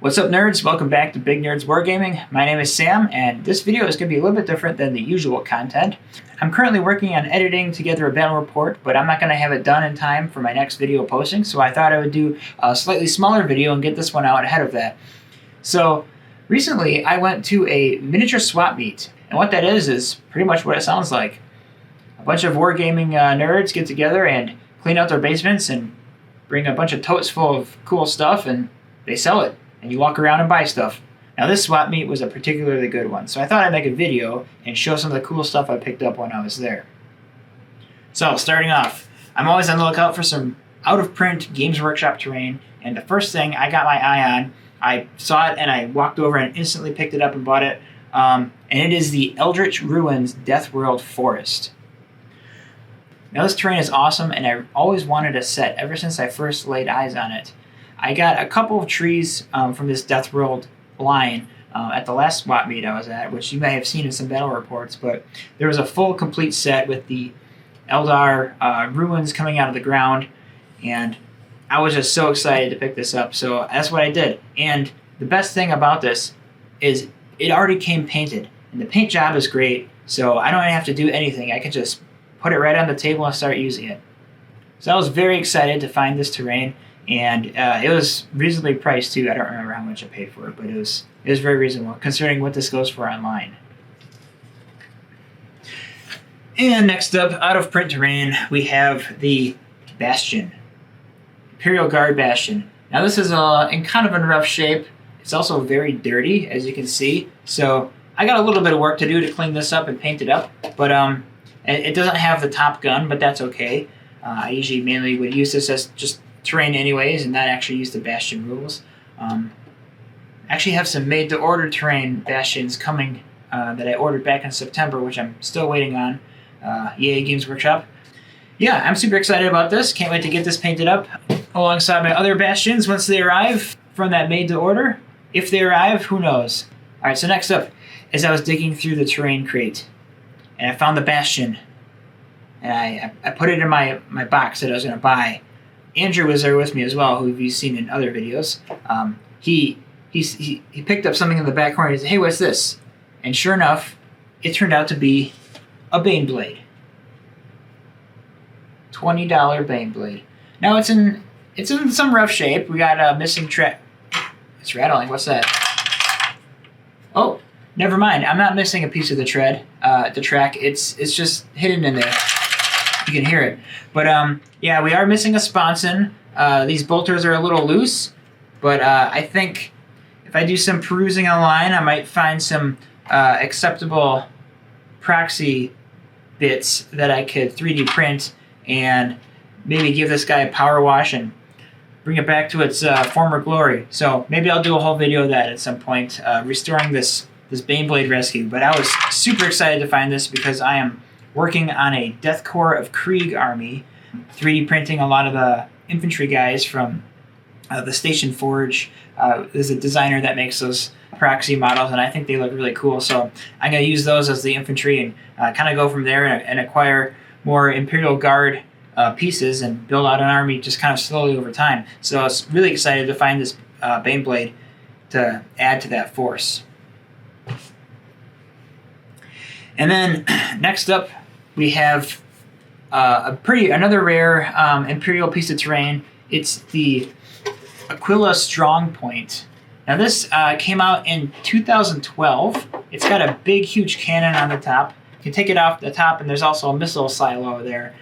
What's up, nerds? Welcome back to Big Nerds Wargaming. My name is Sam, and this video is going to be a little bit different than the usual content. I'm currently working on editing together a battle report, but I'm not going to have it done in time for my next video posting, so I thought I would do a slightly smaller video and get this one out ahead of that. So, recently I went to a miniature swap meet, and what that is pretty much what it sounds like. A bunch of Wargaming nerds get together and clean out their basements and bring a bunch of totes full of cool stuff, and they sell it. And you walk around and buy stuff. Now this swap meet was a particularly good one, so I thought I'd make a video and show some of the cool stuff I picked up when I was there. So starting off, I'm always on the lookout for some out-of-print Games Workshop terrain, and the first thing I got my eye on, I saw it and I walked over and instantly picked it up and bought it, and it is the Eldritch Ruins Deathworld Forest. Now this terrain is awesome, and I always wanted a set ever since I first laid eyes on it. I got a couple of trees from this Deathworld line at the last swap meet I was at, which you may have seen in some battle reports, but there was a full complete set with the Eldar ruins coming out of the ground, and I was just so excited to pick this up, so that's what I did. And the best thing about this is it already came painted, and the paint job is great, so I don't have to do anything. I can just put it right on the table and start using it. So I was very excited to find this terrain. And it was reasonably priced too. I don't remember how much I paid for it, but it was very reasonable considering what this goes for online. And next up, out of print terrain, we have the Bastion, Imperial Guard Bastion. Now this is in kind of a rough shape. It's also very dirty, as you can see. So I got a little bit of work to do to clean this up and paint it up. But it doesn't have the top gun, but that's okay. I usually mainly would use this as just terrain anyways, and not actually use the Bastion rules. I actually have some made-to-order terrain Bastions coming that I ordered back in September, which I'm still waiting on. Yay, Games Workshop. Yeah, I'm super excited about this. Can't wait to get this painted up alongside my other Bastions once they arrive from that made-to-order. If they arrive, who knows? Alright, so next up, as I was digging through the terrain crate, and I found the Bastion, and I put it in my box that I was going to buy. Andrew was there with me as well, who you've seen in other videos. He picked up something in the back corner. He said, "Hey, what's this?" And sure enough, it turned out to be a Baneblade. $20 Baneblade. Now it's in some rough shape. We got a missing track. It's rattling. What's that? Oh, never mind. I'm not missing a piece of the track. It's just hidden in there. You can hear it. But yeah, we are missing a sponson. These bolters are a little loose, but I think if I do some perusing online, I might find some acceptable proxy bits that I could 3D print and maybe give this guy a power wash and bring it back to its former glory. So maybe I'll do a whole video of that at some point, restoring this Baneblade rescue. But I was super excited to find this because I am working on a Death Corps of Krieg army, 3D printing a lot of the infantry guys from the Station Forge. There's a designer that makes those proxy models, and I think they look really cool. So I'm going to use those as the infantry and kind of go from there and acquire more Imperial Guard pieces and build out an army just kind of slowly over time. So I was really excited to find this Baneblade to add to that force. And then next up, we have another rare Imperial piece of terrain. It's the Aquila Strongpoint. Now this came out in 2012. It's got a big, huge cannon on the top. You can take it off the top, and there's also a missile silo there.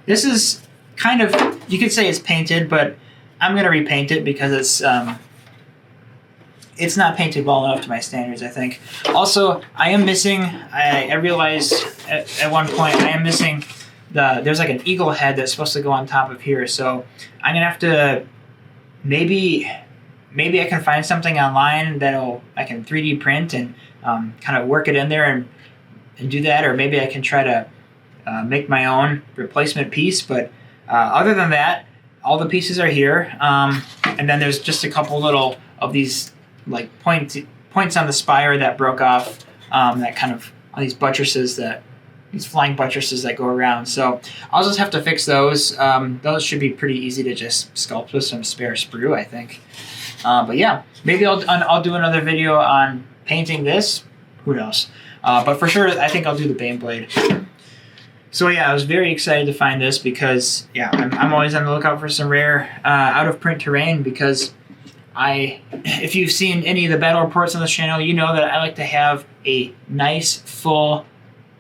This is kind of, you could say it's painted, but I'm going to repaint it because it's not painted well enough to my standards, I think. Also, I am missing, I realized at one point, I am missing there's like an eagle head that's supposed to go on top of here, so I'm going to have to, maybe I can find something online that I can 3D print and kind of work it in there and do that, or maybe I can try to make my own replacement piece, but other than that, all the pieces are here, and then there's just a couple little of these like points on the spire that broke off, that kind of on these buttresses, these flying buttresses that go around. So I'll just have to fix those. Those should be pretty easy to just sculpt with some spare sprue, I think. But yeah, maybe I'll do another video on painting this. Who knows? But for sure, I think I'll do the Baneblade. So yeah, I was very excited to find this because yeah, I'm always on the lookout for some rare out of print terrain because if you've seen any of the battle reports on this channel, you know that I like to have a nice full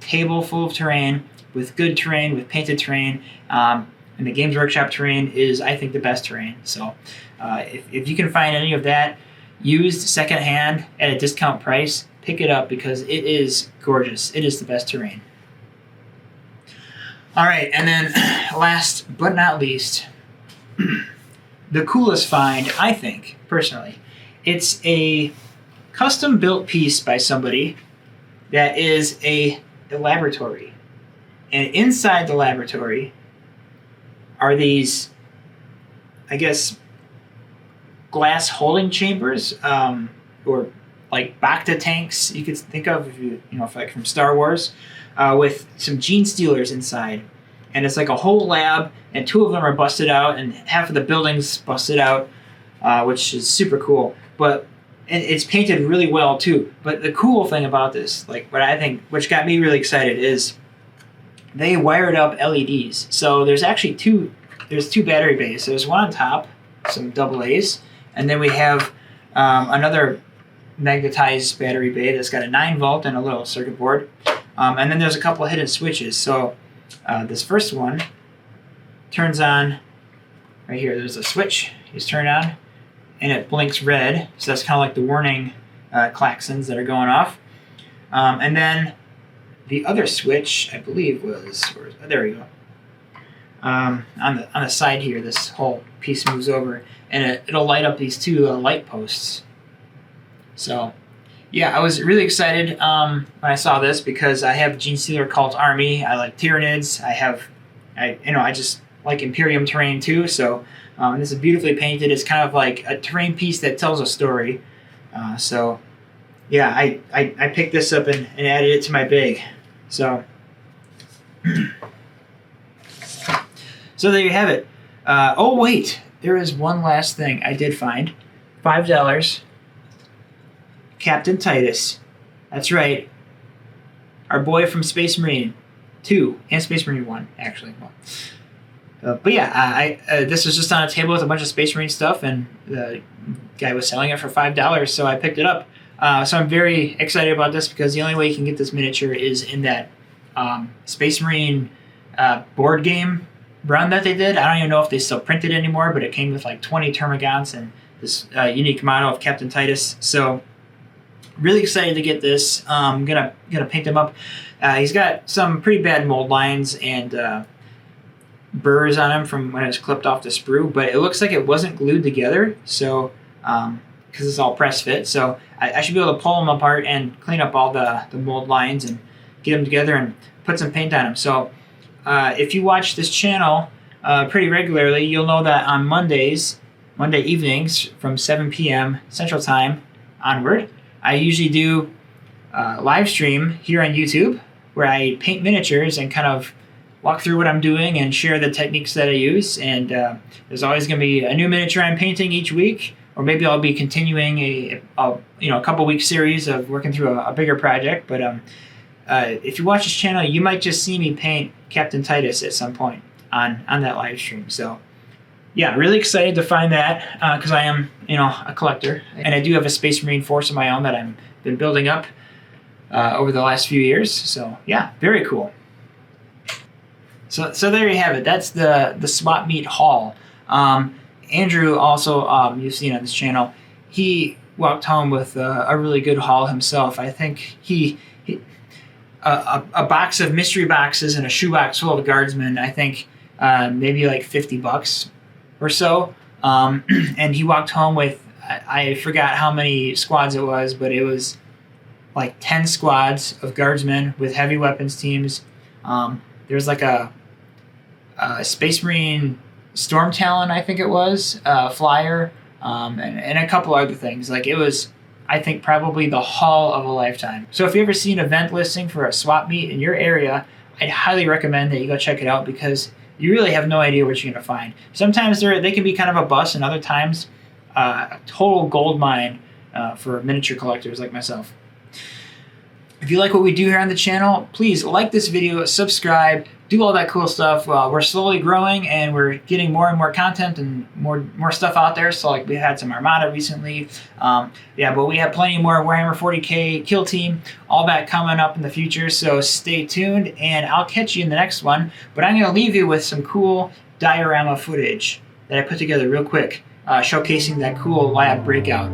table full of terrain with good terrain, with painted terrain, and the Games Workshop terrain is, I think, the best terrain. So if you can find any of that used secondhand at a discount price, pick it up because it is gorgeous. It is the best terrain. All right, and then last but not least, the coolest find, I think, personally. It's a custom-built piece by somebody that is a laboratory. And inside the laboratory are these, I guess, glass holding chambers, or like Bacta tanks you could think of, if like from Star Wars, with some gene stealers inside. And it's like a whole lab, and 2 of them are busted out, and half of the building's busted out, which is super cool. But it's painted really well too. But the cool thing about this, like what I think, which got me really excited, is they wired up LEDs. So there's actually two battery bays. There's one on top, some AA's, and then we have another magnetized battery bay that's got a 9-volt and a little circuit board. And then there's a couple of hidden switches. So this first one turns on right here. There's a switch. You just turn it on, and it blinks red. So that's kind of like the warning klaxons that are going off. And then the other switch, I believe, was there we go. On the side here, this whole piece moves over, and it'll light up these 2 light posts. So yeah, I was really excited when I saw this because I have Gene Stealer Cult Army. I like Tyranids. I just like Imperium terrain too. So this is beautifully painted. It's kind of like a terrain piece that tells a story. So yeah, I picked this up and added it to my bag. So so there you have it. Oh wait, there is one last thing I did find. $5. Captain Titus. That's right. Our boy from Space Marine 2 and Space Marine 1, actually. But yeah, this was just on a table with a bunch of Space Marine stuff, and the guy was selling it for $5, so I picked it up. So I'm very excited about this because the only way you can get this miniature is in that Space Marine board game run that they did. I don't even know if they still print it anymore, but it came with like 20 Termagants and this unique model of Captain Titus. So really excited to get this. I'm gonna paint him up. He's got some pretty bad mold lines and burrs on him from when it was clipped off the sprue, but it looks like it wasn't glued together, so because it's all press fit. So I should be able to pull them apart and clean up all the mold lines and get them together and put some paint on them. So if you watch this channel pretty regularly, you'll know that on Monday evenings from 7 p.m. Central Time onward, I usually do live stream here on YouTube where I paint miniatures and kind of walk through what I'm doing and share the techniques that I use. And there's always going to be a new miniature I'm painting each week, or maybe I'll be continuing a couple week series of working through a bigger project. But if you watch this channel, you might just see me paint Captain Titus at some point on that live stream. So yeah, really excited to find that because I am, a collector, and I do have a Space Marine force of my own that I've been building up over the last few years. So yeah, very cool. So there you have it. That's the Swap Meet haul. Andrew also, you've seen on this channel, he walked home with a really good haul himself. I think he a box of mystery boxes and a shoebox full of guardsmen. I think maybe like $50 or so. And he walked home with, I forgot how many squads it was, but it was like 10 squads of guardsmen with heavy weapons teams. There's like a Space Marine Storm Talon, I think it was, flyer, and a couple other things. Like, it was, I think, probably the haul of a lifetime. So if you ever see an event listing for a swap meet in your area, I'd highly recommend that you go check it out because you really have no idea what you're going to find. Sometimes they can be kind of a bust, and other times a total gold mine for miniature collectors like myself. If you like what we do here on the channel, please like this video, subscribe, do all that cool stuff. We're slowly growing and we're getting more and more content and more stuff out there. So like we had some Armada recently. But we have plenty more Warhammer 40k Kill Team, all that coming up in the future. So stay tuned and I'll catch you in the next one. But I'm going to leave you with some cool diorama footage that I put together real quick, showcasing that cool lab breakout.